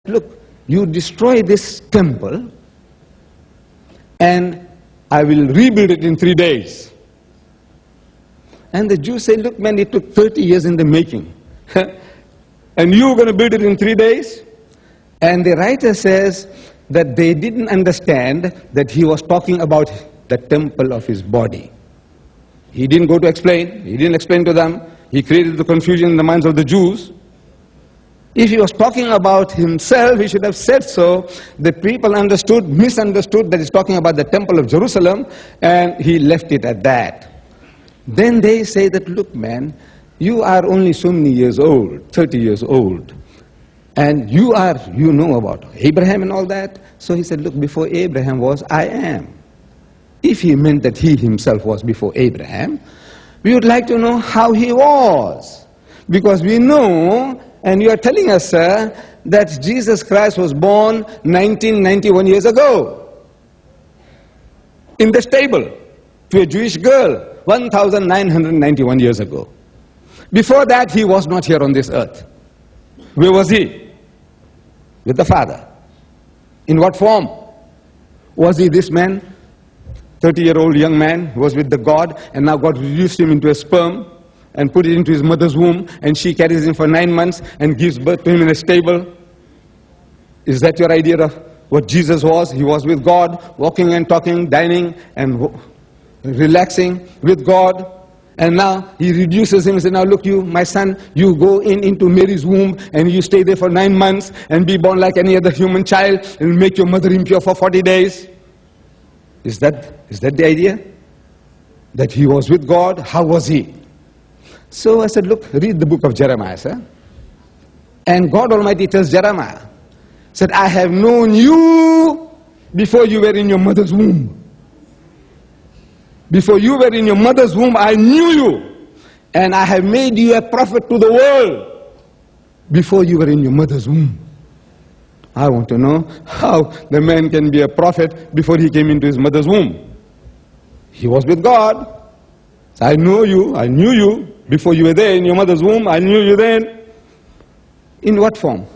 look, you destroy this temple and I will rebuild it in 3 days. And the Jews say, look man, it took 30 years in the making. And you're going to build it in 3 days? And the writer says that they didn't understand that he was talking about the temple of his body. He didn't go to explain. He didn't explain to them. He created the confusion in the minds of the Jews. If he was talking about himself, he should have said so. The people misunderstood that he's talking about the temple of Jerusalem, and he left it at that. Then they say that, look man, you are only so many years old, 30 years old, and you know about Abraham and all that. So he said, look, before Abraham was, I am. If he meant that he himself was before Abraham, we would like to know how he was. Because we know, and you are telling us, sir, that Jesus Christ was born 1991 years ago in the stable to a Jewish girl 1,991 years ago. Before that, he was not here on this earth. Where was he? With the Father. In what form? Was he this man, 30-year-old young man who was with the God, and now God reduced him into a sperm and put it into his mother's womb, and she carries him for 9 months and gives birth to him in a stable? Is that your idea of what Jesus was? He was with God, walking and talking, dining and relaxing with God. And now he reduces him and says, now look you, my son, you go into Mary's womb and you stay there for 9 months and be born like any other human child and make your mother impure for 40 days. Is that the idea? That he was with God? How was he? So I said, look, read the book of Jeremiah, sir. And God Almighty tells Jeremiah, said, I have known you before you were in your mother's womb. Before you were in your mother's womb, I knew you. And I have made you a prophet to the world before you were in your mother's womb. I want to know how the man can be a prophet before he came into his mother's womb. He was with God. So I know you, I knew you before you were there in your mother's womb. I knew you then. In what form?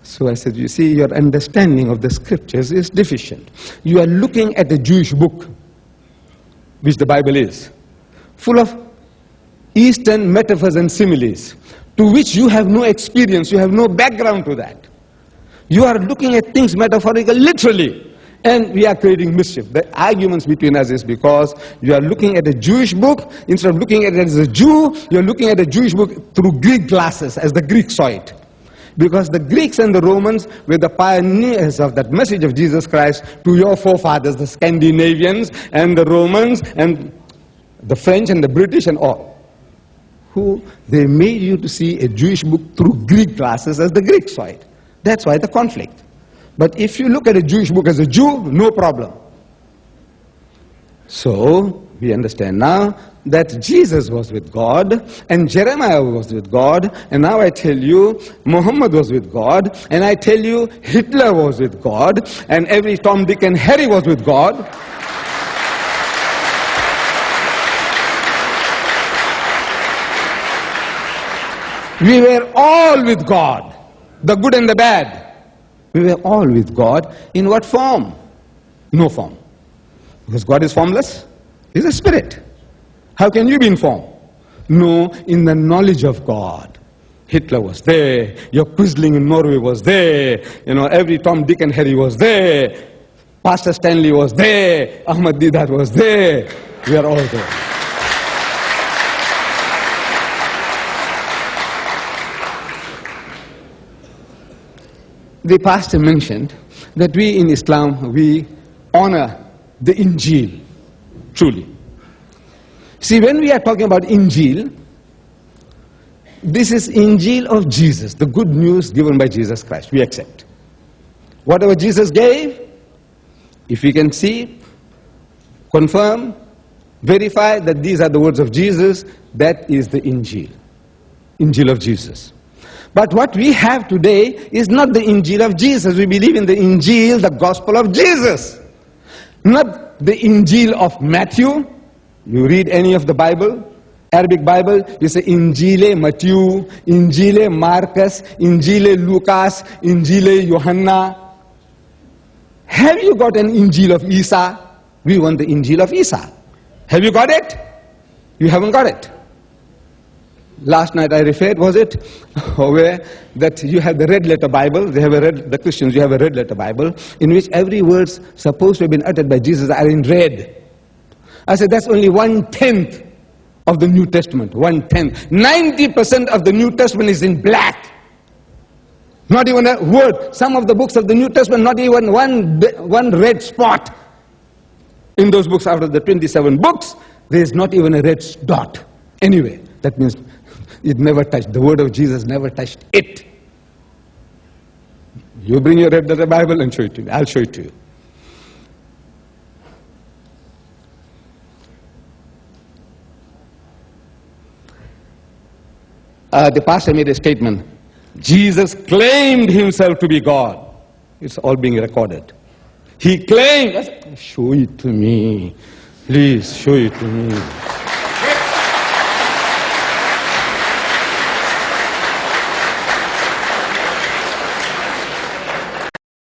So I said, you see, your understanding of the scriptures is deficient. You are looking at a Jewish book, which the Bible is, full of Eastern metaphors and similes, to which you have no experience, you have no background to that. You are looking at things metaphorical, literally, and we are creating mischief. The arguments between us is because you are looking at a Jewish book, instead of looking at it as a Jew, you are looking at a Jewish book through Greek glasses, as the Greeks saw it. Because the Greeks and the Romans were the pioneers of that message of Jesus Christ to your forefathers, the Scandinavians and the Romans and the French and the British and all. Who they made you to see a Jewish book through Greek glasses as the Greeks saw it. That's why the conflict. But if you look at a Jewish book as a Jew, no problem. So we understand now that Jesus was with God and Jeremiah was with God, and now I tell you Muhammad was with God, and I tell you Hitler was with God, and every Tom, Dick and Harry was with God. We were all with God, the good and the bad. We were all with God. In what form? No form. Because God is formless. He's a spirit. How can you be in form? No, in the knowledge of God. Hitler was there. Your Quisling in Norway was there. You know, every Tom, Dick and Harry was there. Pastor Stanley was there. Ahmed Deedat was there. We are all there. The pastor mentioned that we in Islam, we honor the Injil, truly. See, when we are talking about Injil, this is Injil of Jesus, the good news given by Jesus Christ. We accept. Whatever Jesus gave, if we can see, confirm, verify that these are the words of Jesus, that is the Injil. Injil of Jesus. But what we have today is not the Injil of Jesus. We believe in the Injil, the gospel of Jesus. Not the Injil of Matthew. You read any of the Bible, Arabic Bible, you say Injile Matthew, Injile Marcus, Injile Lucas, Injile Johanna. Have you got an Injil of Isa? We want the Injil of Isa. Have you got it? You haven't got it. Last night I referred, was it? Where that you have the red letter Bible, the Christians, you have a red letter Bible, in which every word supposed to have been uttered by Jesus are in red. I said, that's only 1/10 of the New Testament, 1/10. 90% of the New Testament is in black. Not even a word. Some of the books of the New Testament, not even one red spot. In those books, out of the 27 books, there is not even a red dot. Anyway, that means it never touched. The word of Jesus never touched it. You bring your red letter Bible and show it to me. I'll show it to you. The pastor made a statement. Jesus claimed himself to be God. It's all being recorded. He claimed. Show it to me. Please, show it to me.